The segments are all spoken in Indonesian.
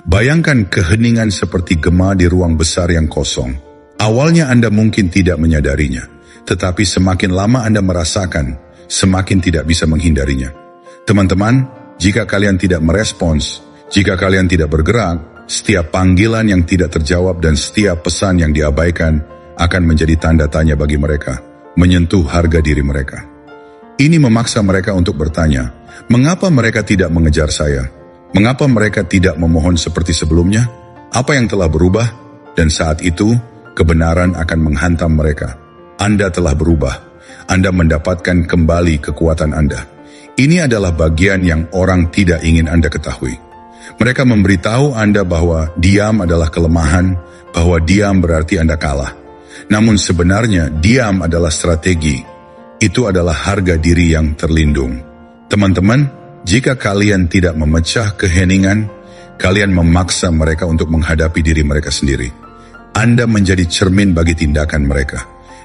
Bayangkan keheningan seperti gema di ruang besar yang kosong. Awalnya Anda mungkin tidak menyadarinya, tetapi semakin lama Anda merasakan, semakin tidak bisa menghindarinya. Teman-teman, jika kalian tidak merespons, jika kalian tidak bergerak, setiap panggilan yang tidak terjawab dan setiap pesan yang diabaikan akan menjadi tanda tanya bagi mereka, menyentuh harga diri mereka. Ini memaksa mereka untuk bertanya, mengapa mereka tidak mengejar saya? Mengapa mereka tidak memohon seperti sebelumnya? Apa yang telah berubah? Dan saat itu, kebenaran akan menghantam mereka. Anda telah berubah. Anda mendapatkan kembali kekuatan Anda. Ini adalah bagian yang orang tidak ingin Anda ketahui. Mereka memberitahu Anda bahwa diam adalah kelemahan, bahwa diam berarti Anda kalah. Namun sebenarnya diam adalah strategi. Itu adalah harga diri yang terlindung. Teman-teman, jika kalian tidak memecah keheningan, kalian memaksa mereka untuk menghadapi diri mereka sendiri. Anda menjadi cermin bagi tindakan mereka.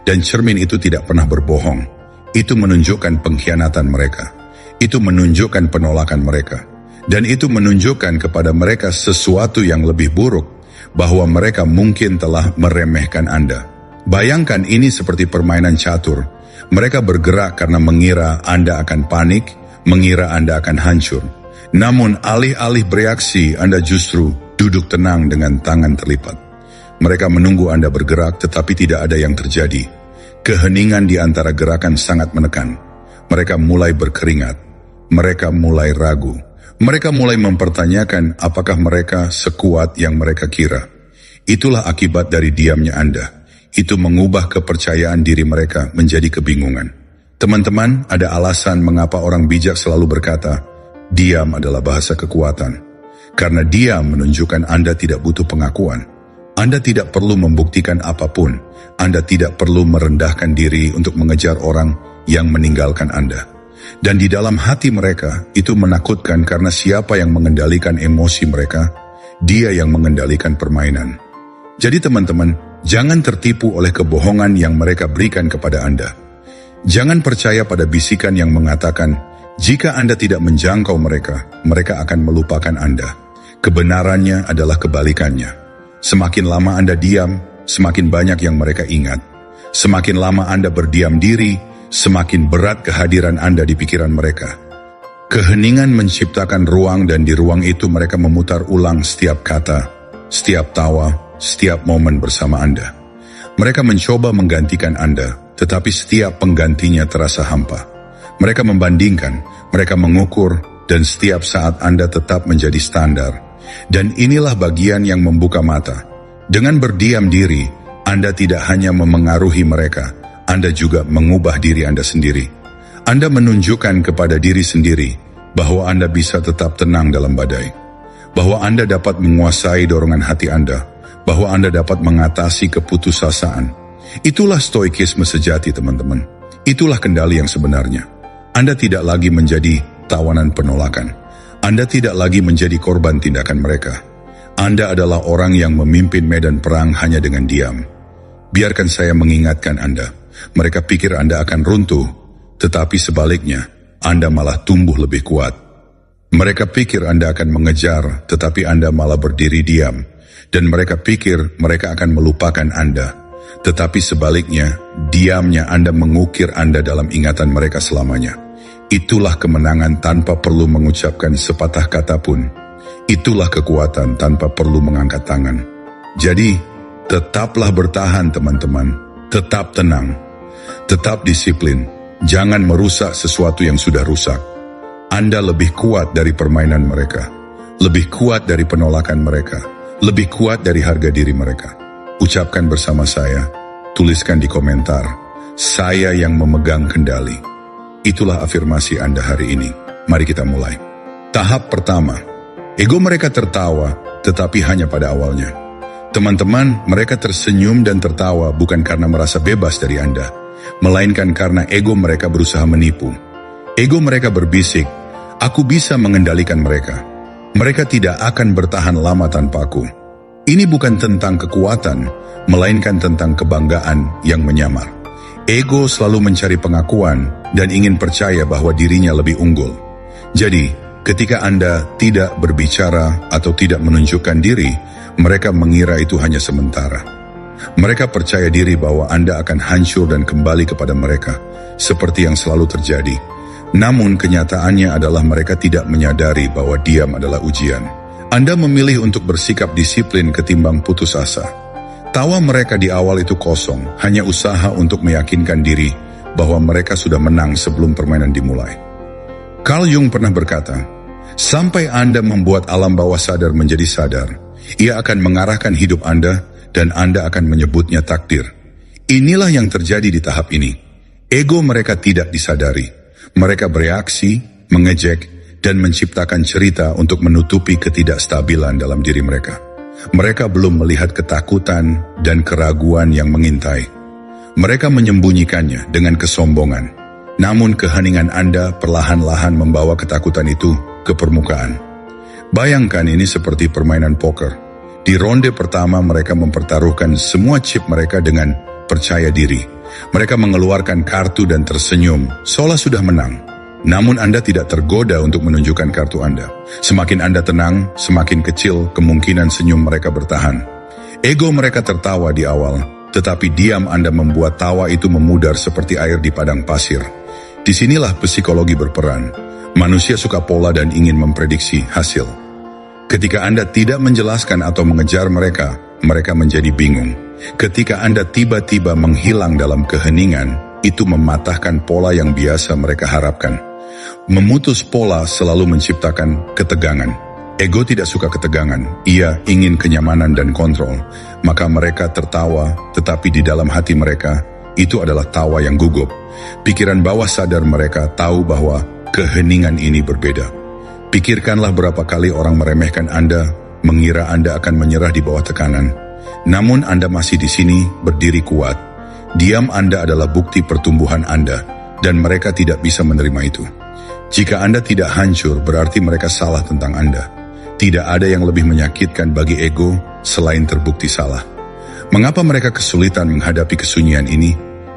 Dan cermin itu tidak pernah berbohong. Itu menunjukkan pengkhianatan mereka. Itu menunjukkan penolakan mereka. Dan itu menunjukkan kepada mereka sesuatu yang lebih buruk, bahwa mereka mungkin telah meremehkan Anda. Bayangkan ini seperti permainan catur. Mereka bergerak karena mengira Anda akan panik, mengira Anda akan hancur. Namun alih-alih bereaksi, Anda justru duduk tenang dengan tangan terlipat. Mereka menunggu Anda bergerak, tetapi tidak ada yang terjadi. Keheningan di antara gerakan sangat menekan. Mereka mulai berkeringat. Mereka mulai ragu. Mereka mulai mempertanyakan apakah mereka sekuat yang mereka kira. Itulah akibat dari diamnya Anda. Itu mengubah kepercayaan diri mereka menjadi kebingungan. Teman-teman, ada alasan mengapa orang bijak selalu berkata, diam adalah bahasa kekuatan. Karena diam menunjukkan Anda tidak butuh pengakuan. Anda tidak perlu membuktikan apapun. Anda tidak perlu merendahkan diri untuk mengejar orang yang meninggalkan Anda. Dan di dalam hati mereka, itu menakutkan karena siapa yang mengendalikan emosi mereka, dia yang mengendalikan permainan. Jadi teman-teman, jangan tertipu oleh kebohongan yang mereka berikan kepada Anda. Jangan percaya pada bisikan yang mengatakan, jika Anda tidak menjangkau mereka, mereka akan melupakan Anda. Kebenarannya adalah kebalikannya. Semakin lama Anda diam, semakin banyak yang mereka ingat. Semakin lama Anda berdiam diri, semakin berat kehadiran Anda di pikiran mereka. Keheningan menciptakan ruang dan di ruang itu mereka memutar ulang setiap kata, setiap tawa, setiap momen bersama Anda. Mereka mencoba menggantikan Anda, tetapi setiap penggantinya terasa hampa. Mereka membandingkan, mereka mengukur, dan setiap saat Anda tetap menjadi standar. Dan inilah bagian yang membuka mata. Dengan berdiam diri, Anda tidak hanya memengaruhi mereka, Anda juga mengubah diri Anda sendiri. Anda menunjukkan kepada diri sendiri bahwa Anda bisa tetap tenang dalam badai. Bahwa Anda dapat menguasai dorongan hati Anda. Bahwa Anda dapat mengatasi keputusasaan. Itulah stoikisme sejati, teman-teman. Itulah kendali yang sebenarnya. Anda tidak lagi menjadi tawanan penolakan. Anda tidak lagi menjadi korban tindakan mereka. Anda adalah orang yang memimpin medan perang hanya dengan diam. Biarkan saya mengingatkan Anda. Mereka pikir Anda akan runtuh, tetapi sebaliknya, Anda malah tumbuh lebih kuat. Mereka pikir Anda akan mengejar, tetapi Anda malah berdiri diam. Dan mereka pikir mereka akan melupakan Anda. Tetapi sebaliknya, diamnya Anda mengukir Anda dalam ingatan mereka selamanya. Itulah kemenangan tanpa perlu mengucapkan sepatah kata pun. Itulah kekuatan tanpa perlu mengangkat tangan. Jadi, tetaplah bertahan teman-teman. Tetap tenang. Tetap disiplin. Jangan merusak sesuatu yang sudah rusak. Anda lebih kuat dari permainan mereka. Lebih kuat dari penolakan mereka. Lebih kuat dari harga diri mereka. Ucapkan bersama saya, tuliskan di komentar, saya yang memegang kendali. Itulah afirmasi Anda hari ini. Mari kita mulai. Tahap pertama, ego mereka tertawa, tetapi hanya pada awalnya. Teman-teman, mereka tersenyum dan tertawa bukan karena merasa bebas dari Anda, melainkan karena ego mereka berusaha menipu. Ego mereka berbisik, aku bisa mengendalikan mereka. Mereka tidak akan bertahan lama tanpaku. Ini bukan tentang kekuatan, melainkan tentang kebanggaan yang menyamar. Ego selalu mencari pengakuan dan ingin percaya bahwa dirinya lebih unggul. Jadi, Ketika Anda tidak berbicara atau tidak menunjukkan diri, mereka mengira itu hanya sementara. Mereka percaya diri bahwa Anda akan hancur dan kembali kepada mereka, seperti yang selalu terjadi. Namun kenyataannya adalah mereka tidak menyadari bahwa diam adalah ujian. Anda memilih untuk bersikap disiplin ketimbang putus asa. Tawa mereka di awal itu kosong, hanya usaha untuk meyakinkan diri bahwa mereka sudah menang sebelum permainan dimulai. Carl Jung pernah berkata, sampai Anda membuat alam bawah sadar menjadi sadar, ia akan mengarahkan hidup Anda dan Anda akan menyebutnya takdir. Inilah yang terjadi di tahap ini. Ego mereka tidak disadari. Mereka bereaksi, mengejek, dan menciptakan cerita untuk menutupi ketidakstabilan dalam diri mereka. Mereka belum melihat ketakutan dan keraguan yang mengintai. Mereka menyembunyikannya dengan kesombongan. Namun keheningan Anda perlahan-lahan membawa ketakutan itu ke permukaan. Bayangkan ini seperti permainan poker. Di ronde pertama mereka mempertaruhkan semua chip mereka dengan percaya diri. Mereka mengeluarkan kartu dan tersenyum, seolah sudah menang. Namun Anda tidak tergoda untuk menunjukkan kartu Anda. Semakin Anda tenang, semakin kecil kemungkinan senyum mereka bertahan. Ego mereka tertawa di awal, tetapi diam Anda membuat tawa itu memudar seperti air di padang pasir. Disinilah psikologi berperan. Manusia suka pola dan ingin memprediksi hasil. Ketika Anda tidak menjelaskan atau mengejar mereka, mereka menjadi bingung. Ketika Anda tiba-tiba menghilang dalam keheningan, itu mematahkan pola yang biasa mereka harapkan. Memutus pola selalu menciptakan ketegangan. Ego tidak suka ketegangan, ia ingin kenyamanan dan kontrol. Maka mereka tertawa, tetapi di dalam hati mereka, itu adalah tawa yang gugup. Pikiran bawah sadar mereka tahu bahwa keheningan ini berbeda. Pikirkanlah berapa kali orang meremehkan Anda, mengira Anda akan menyerah di bawah tekanan. Namun Anda masih di sini, berdiri kuat. Diam Anda adalah bukti pertumbuhan Anda, dan mereka tidak bisa menerima itu. Jika Anda tidak hancur, berarti mereka salah tentang Anda. Tidak ada yang lebih menyakitkan bagi ego selain terbukti salah. Mengapa mereka kesulitan menghadapi kesunyian ini?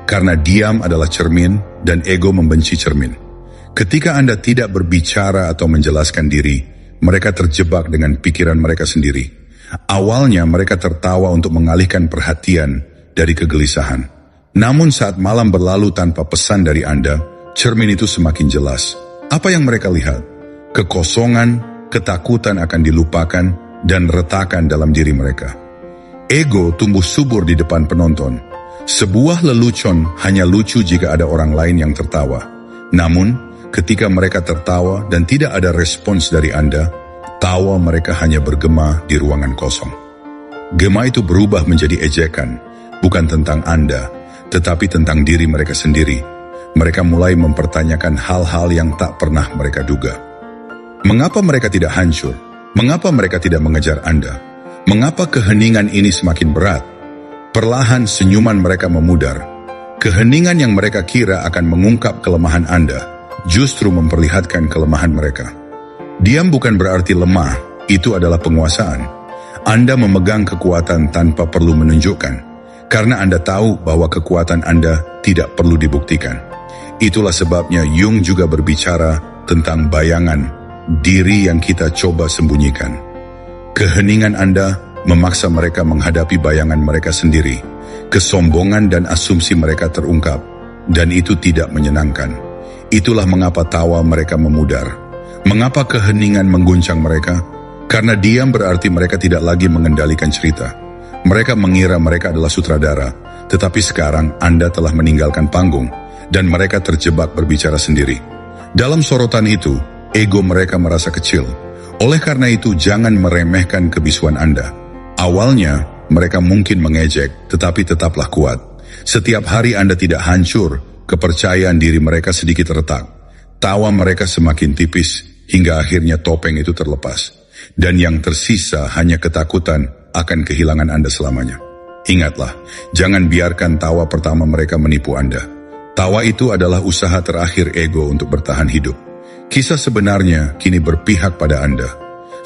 Karena diam adalah cermin, dan ego membenci cermin. Ketika Anda tidak berbicara atau menjelaskan diri, mereka terjebak dengan pikiran mereka sendiri. Awalnya mereka tertawa untuk mengalihkan perhatian dari kegelisahan. Namun saat malam berlalu tanpa pesan dari Anda, cermin itu semakin jelas. Apa yang mereka lihat? Kekosongan, ketakutan akan dilupakan, dan retakan dalam diri mereka. Ego tumbuh subur di depan penonton. Sebuah lelucon hanya lucu jika ada orang lain yang tertawa. Namun, ketika mereka tertawa dan tidak ada respons dari Anda, tawa mereka hanya bergema di ruangan kosong. Gema itu berubah menjadi ejekan, bukan tentang Anda, tetapi tentang diri mereka sendiri. Mereka mulai mempertanyakan hal-hal yang tak pernah mereka duga. Mengapa mereka tidak hancur? Mengapa mereka tidak mengejar Anda? Mengapa keheningan ini semakin berat? Perlahan senyuman mereka memudar. Keheningan yang mereka kira akan mengungkap kelemahan Anda, justru memperlihatkan kelemahan mereka. Diam bukan berarti lemah, itu adalah penguasaan. Anda memegang kekuatan tanpa perlu menunjukkan, karena Anda tahu bahwa kekuatan Anda tidak perlu dibuktikan. Itulah sebabnya Jung juga berbicara tentang bayangan diri yang kita coba sembunyikan. Keheningan Anda memaksa mereka menghadapi bayangan mereka sendiri. Kesombongan dan asumsi mereka terungkap, dan itu tidak menyenangkan. Itulah mengapa tawa mereka memudar. Mengapa keheningan mengguncang mereka? Karena diam berarti mereka tidak lagi mengendalikan cerita. Mereka mengira mereka adalah sutradara, tetapi sekarang Anda telah meninggalkan panggung, dan mereka terjebak berbicara sendiri. Dalam sorotan itu, ego mereka merasa kecil. Oleh karena itu, jangan meremehkan kebisuan Anda. Awalnya, mereka mungkin mengejek, tetapi tetaplah kuat. Setiap hari Anda tidak hancur, kepercayaan diri mereka sedikit retak. Tawa mereka semakin tipis, hingga akhirnya topeng itu terlepas. Dan yang tersisa hanya ketakutan akan kehilangan Anda selamanya. Ingatlah, jangan biarkan tawa pertama mereka menipu Anda. Tawa itu adalah usaha terakhir ego untuk bertahan hidup. Kisah sebenarnya kini berpihak pada Anda.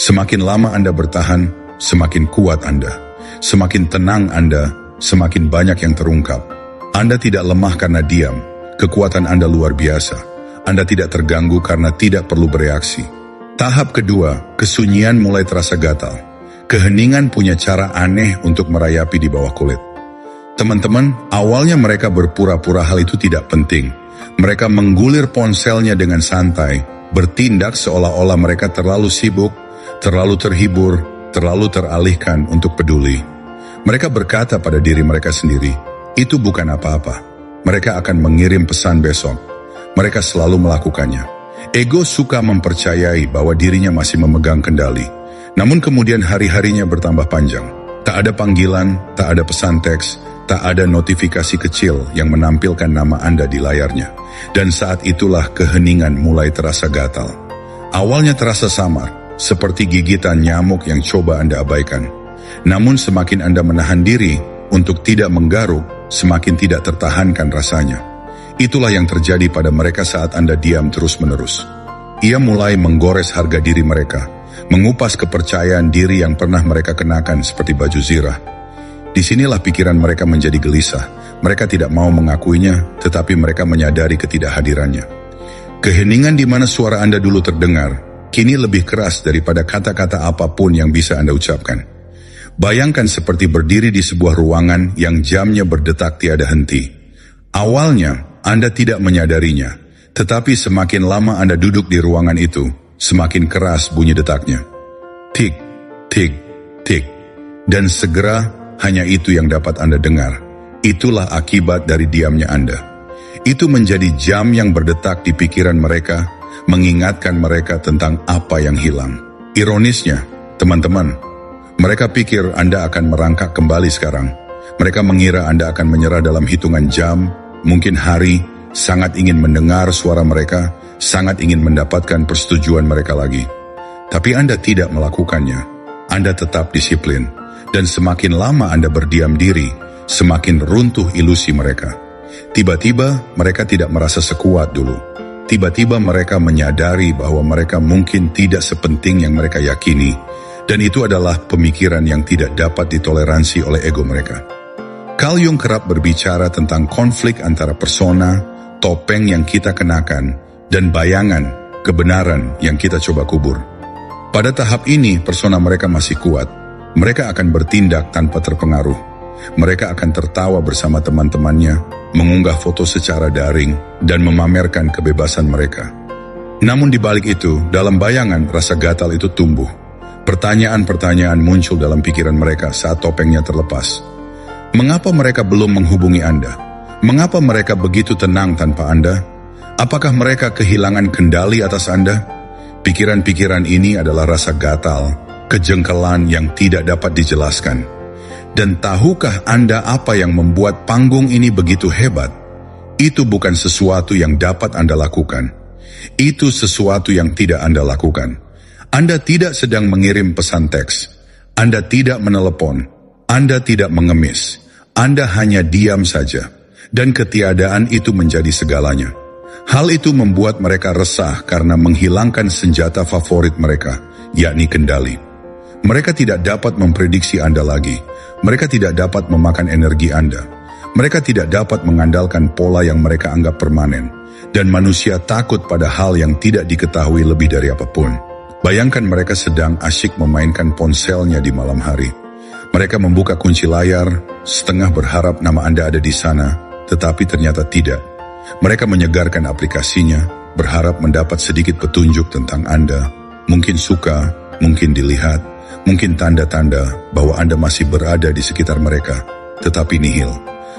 Semakin lama Anda bertahan, semakin kuat Anda. Semakin tenang Anda, semakin banyak yang terungkap. Anda tidak lemah karena diam. Kekuatan Anda luar biasa. Anda tidak terganggu karena tidak perlu bereaksi. Tahap kedua, kesunyian mulai terasa gatal. Keheningan punya cara aneh untuk merayapi di bawah kulit. Teman-teman, awalnya mereka berpura-pura hal itu tidak penting. Mereka menggulir ponselnya dengan santai, bertindak seolah-olah mereka terlalu sibuk, terlalu terhibur, terlalu teralihkan untuk peduli. Mereka berkata pada diri mereka sendiri, itu bukan apa-apa. Mereka akan mengirim pesan besok. Mereka selalu melakukannya. Ego suka mempercayai bahwa dirinya masih memegang kendali. Namun kemudian hari-harinya bertambah panjang. Tak ada panggilan, tak ada pesan teks, tak ada notifikasi kecil yang menampilkan nama Anda di layarnya. Dan saat itulah keheningan mulai terasa gatal. Awalnya terasa samar, seperti gigitan nyamuk yang coba Anda abaikan. Namun semakin Anda menahan diri untuk tidak menggaruk, semakin tidak tertahankan rasanya. Itulah yang terjadi pada mereka saat Anda diam terus-menerus. Ia mulai menggores harga diri mereka, mengupas kepercayaan diri yang pernah mereka kenakan seperti baju zirah. Disinilah pikiran mereka menjadi gelisah. Mereka tidak mau mengakuinya, tetapi mereka menyadari ketidakhadirannya. Keheningan di mana suara Anda dulu terdengar, kini lebih keras daripada kata-kata apapun yang bisa Anda ucapkan. Bayangkan seperti berdiri di sebuah ruangan yang jamnya berdetak tiada henti. Awalnya, Anda tidak menyadarinya, tetapi semakin lama Anda duduk di ruangan itu, semakin keras bunyi detaknya. Tik, tik, tik. Dan segera hanya itu yang dapat Anda dengar. Itulah akibat dari diamnya Anda. Itu menjadi jam yang berdetak di pikiran mereka, mengingatkan mereka tentang apa yang hilang. Ironisnya, teman-teman, mereka pikir Anda akan merangkak kembali sekarang. Mereka mengira Anda akan menyerah dalam hitungan jam, mungkin hari, sangat ingin mendengar suara mereka, sangat ingin mendapatkan persetujuan mereka lagi. Tapi Anda tidak melakukannya. Anda tetap disiplin. Dan semakin lama Anda berdiam diri, semakin runtuh ilusi mereka. Tiba-tiba mereka tidak merasa sekuat dulu. Tiba-tiba mereka menyadari bahwa mereka mungkin tidak sepenting yang mereka yakini. Dan itu adalah pemikiran yang tidak dapat ditoleransi oleh ego mereka. Carl Jung kerap berbicara tentang konflik antara persona, topeng yang kita kenakan, dan bayangan, kebenaran yang kita coba kubur. Pada tahap ini, persona mereka masih kuat. Mereka akan bertindak tanpa terpengaruh. Mereka akan tertawa bersama teman-temannya, mengunggah foto secara daring, dan memamerkan kebebasan mereka. Namun di balik itu, dalam bayangan rasa gatal itu tumbuh. Pertanyaan-pertanyaan muncul dalam pikiran mereka saat topengnya terlepas. Mengapa mereka belum menghubungi Anda? Mengapa mereka begitu tenang tanpa Anda? Apakah mereka kehilangan kendali atas Anda? Pikiran-pikiran ini adalah rasa gatal, kejengkelan yang tidak dapat dijelaskan. Dan tahukah Anda apa yang membuat panggung ini begitu hebat? Itu bukan sesuatu yang dapat Anda lakukan. Itu sesuatu yang tidak Anda lakukan. Anda tidak sedang mengirim pesan teks. Anda tidak menelepon. Anda tidak mengemis. Anda hanya diam saja. Dan ketiadaan itu menjadi segalanya. Hal itu membuat mereka resah karena menghilangkan senjata favorit mereka, yakni kendali. Mereka tidak dapat memprediksi Anda lagi. Mereka tidak dapat memakan energi Anda. Mereka tidak dapat mengandalkan pola yang mereka anggap permanen. Dan manusia takut pada hal yang tidak diketahui lebih dari apapun. Bayangkan mereka sedang asyik memainkan ponselnya di malam hari. Mereka membuka kunci layar, setengah berharap nama Anda ada di sana, tetapi ternyata tidak. Mereka menyegarkan aplikasinya, berharap mendapat sedikit petunjuk tentang Anda. Mungkin suka, mungkin dilihat, mungkin tanda-tanda bahwa Anda masih berada di sekitar mereka, tetapi nihil.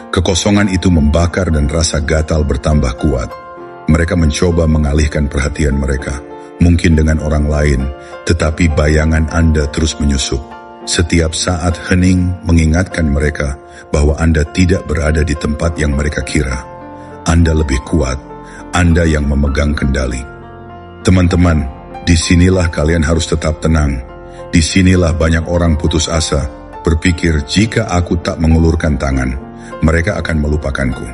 Kekosongan itu membakar dan rasa gatal bertambah kuat. Mereka mencoba mengalihkan perhatian mereka, mungkin dengan orang lain, tetapi bayangan Anda terus menyusup. Setiap saat hening mengingatkan mereka bahwa Anda tidak berada di tempat yang mereka kira. Anda lebih kuat, Anda yang memegang kendali. Teman-teman, disinilah kalian harus tetap tenang. Disinilah banyak orang putus asa, berpikir jika aku tak mengulurkan tangan, mereka akan melupakanku.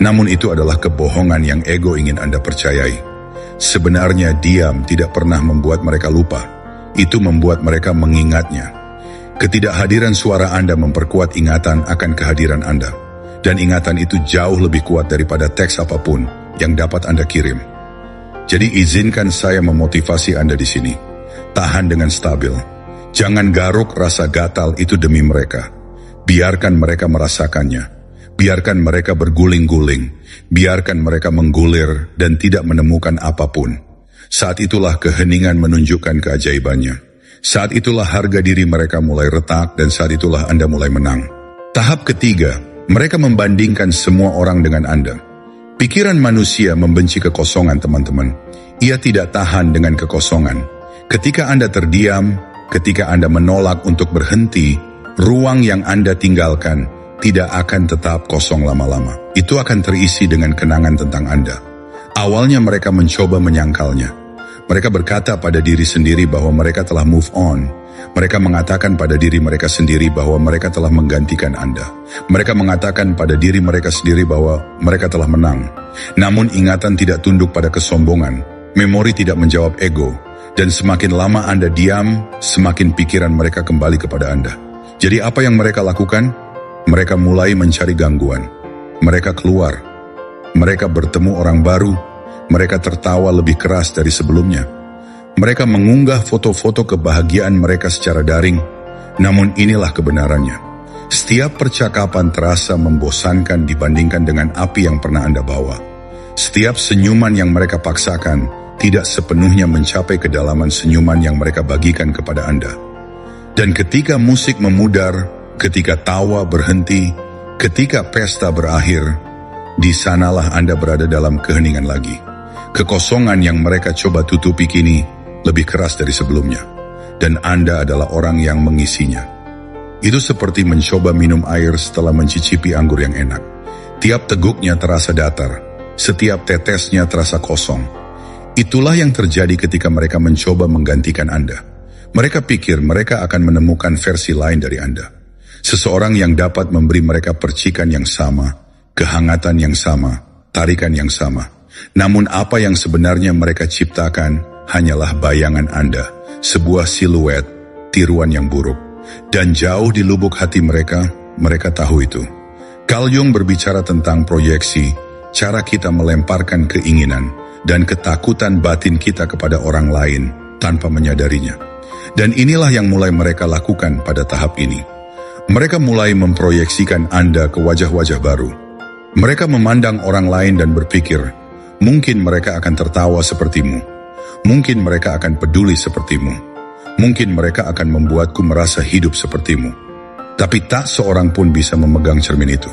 Namun itu adalah kebohongan yang ego ingin Anda percayai. Sebenarnya diam tidak pernah membuat mereka lupa. Itu membuat mereka mengingatnya. Ketidakhadiran suara Anda memperkuat ingatan akan kehadiran Anda. Dan ingatan itu jauh lebih kuat daripada teks apapun yang dapat Anda kirim. Jadi izinkan saya memotivasi Anda di sini. Tahan dengan stabil. Jangan garuk rasa gatal itu demi mereka. Biarkan mereka merasakannya. Biarkan mereka berguling-guling. Biarkan mereka menggulir dan tidak menemukan apapun. Saat itulah keheningan menunjukkan keajaibannya. Saat itulah harga diri mereka mulai retak dan saat itulah Anda mulai menang. Tahap ketiga, mereka membandingkan semua orang dengan Anda. Pikiran manusia membenci kekosongan, teman-teman. Ia tidak tahan dengan kekosongan. Ketika Anda terdiam, ketika Anda menolak untuk berhenti, ruang yang Anda tinggalkan tidak akan tetap kosong lama-lama. Itu akan terisi dengan kenangan tentang Anda. Awalnya mereka mencoba menyangkalnya. Mereka berkata pada diri sendiri bahwa mereka telah move on. Mereka mengatakan pada diri mereka sendiri bahwa mereka telah menggantikan Anda. Mereka mengatakan pada diri mereka sendiri bahwa mereka telah menang. Namun ingatan tidak tunduk pada kesombongan. Memori tidak menjawab ego. Dan semakin lama Anda diam, semakin pikiran mereka kembali kepada Anda. Jadi apa yang mereka lakukan? Mereka mulai mencari gangguan. Mereka keluar. Mereka bertemu orang baru. Mereka tertawa lebih keras dari sebelumnya. Mereka mengunggah foto-foto kebahagiaan mereka secara daring. Namun inilah kebenarannya. Setiap percakapan terasa membosankan dibandingkan dengan api yang pernah Anda bawa. Setiap senyuman yang mereka paksakan tidak sepenuhnya mencapai kedalaman senyuman yang mereka bagikan kepada Anda. Dan ketika musik memudar, ketika tawa berhenti, ketika pesta berakhir, di sanalah Anda berada dalam keheningan lagi. Kekosongan yang mereka coba tutupi kini lebih keras dari sebelumnya. Dan Anda adalah orang yang mengisinya. Itu seperti mencoba minum air setelah mencicipi anggur yang enak. Tiap teguknya terasa datar. Setiap tetesnya terasa kosong. Itulah yang terjadi ketika mereka mencoba menggantikan Anda. Mereka pikir mereka akan menemukan versi lain dari Anda. Seseorang yang dapat memberi mereka percikan yang sama, kehangatan yang sama, tarikan yang sama. Namun apa yang sebenarnya mereka ciptakan hanyalah bayangan Anda, sebuah siluet, tiruan yang buruk. Dan jauh di lubuk hati mereka, mereka tahu itu. Carl Jung berbicara tentang proyeksi, cara kita melemparkan keinginan dan ketakutan batin kita kepada orang lain tanpa menyadarinya. Dan inilah yang mulai mereka lakukan pada tahap ini. Mereka mulai memproyeksikan Anda ke wajah-wajah baru. Mereka memandang orang lain dan berpikir, mungkin mereka akan tertawa sepertimu. Mungkin mereka akan peduli sepertimu. Mungkin mereka akan membuatku merasa hidup sepertimu. Tapi tak seorang pun bisa memegang cermin itu.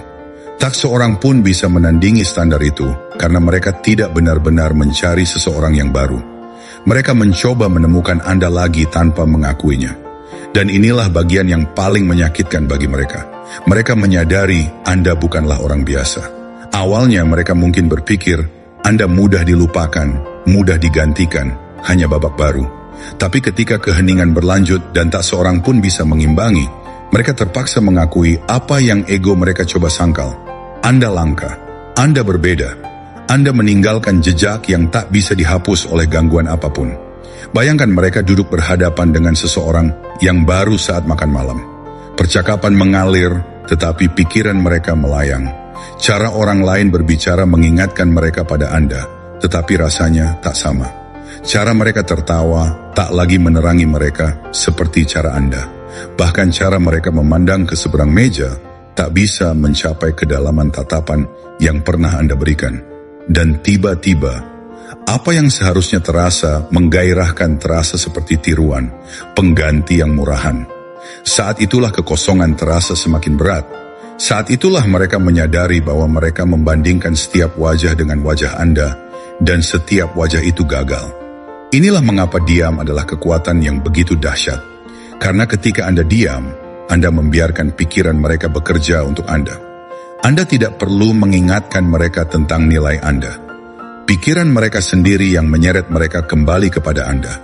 Tak seorang pun bisa menandingi standar itu karena mereka tidak benar-benar mencari seseorang yang baru. Mereka mencoba menemukan Anda lagi tanpa mengakuinya. Dan inilah bagian yang paling menyakitkan bagi mereka. Mereka menyadari Anda bukanlah orang biasa. Awalnya mereka mungkin berpikir Anda mudah dilupakan, mudah digantikan, hanya babak baru. Tapi ketika keheningan berlanjut dan tak seorang pun bisa mengimbangi, mereka terpaksa mengakui apa yang ego mereka coba sangkal. Anda langka, Anda berbeda, Anda meninggalkan jejak yang tak bisa dihapus oleh gangguan apapun. Bayangkan mereka duduk berhadapan dengan seseorang yang baru saat makan malam. Percakapan mengalir, tetapi pikiran mereka melayang. Cara orang lain berbicara mengingatkan mereka pada Anda, tetapi rasanya tak sama. Cara mereka tertawa tak lagi menerangi mereka seperti cara Anda. Bahkan cara mereka memandang ke seberang meja tak bisa mencapai kedalaman tatapan yang pernah Anda berikan. Dan tiba-tiba, apa yang seharusnya terasa menggairahkan terasa seperti tiruan, pengganti yang murahan. Saat itulah kekosongan terasa semakin berat. Saat itulah mereka menyadari bahwa mereka membandingkan setiap wajah dengan wajah Anda, dan setiap wajah itu gagal. Inilah mengapa diam adalah kekuatan yang begitu dahsyat. Karena ketika Anda diam, Anda membiarkan pikiran mereka bekerja untuk Anda. Anda tidak perlu mengingatkan mereka tentang nilai Anda. Pikiran mereka sendiri yang menyeret mereka kembali kepada Anda.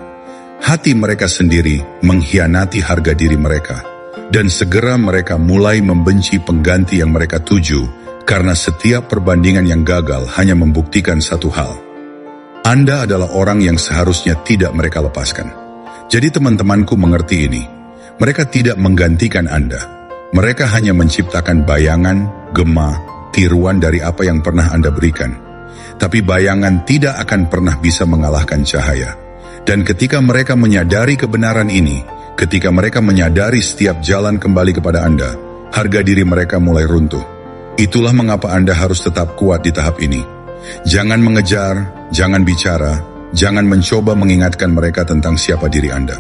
Hati mereka sendiri mengkhianati harga diri mereka. Dan segera mereka mulai membenci pengganti yang mereka tuju, karena setiap perbandingan yang gagal hanya membuktikan satu hal. Anda adalah orang yang seharusnya tidak mereka lepaskan. Jadi teman-temanku mengerti ini. Mereka tidak menggantikan Anda. Mereka hanya menciptakan bayangan, gema, tiruan dari apa yang pernah Anda berikan. Tapi bayangan tidak akan pernah bisa mengalahkan cahaya. Dan ketika mereka menyadari kebenaran ini, ketika mereka menyadari setiap jalan kembali kepada Anda, harga diri mereka mulai runtuh. Itulah mengapa Anda harus tetap kuat di tahap ini. Jangan mengejar, jangan bicara, jangan mencoba mengingatkan mereka tentang siapa diri Anda.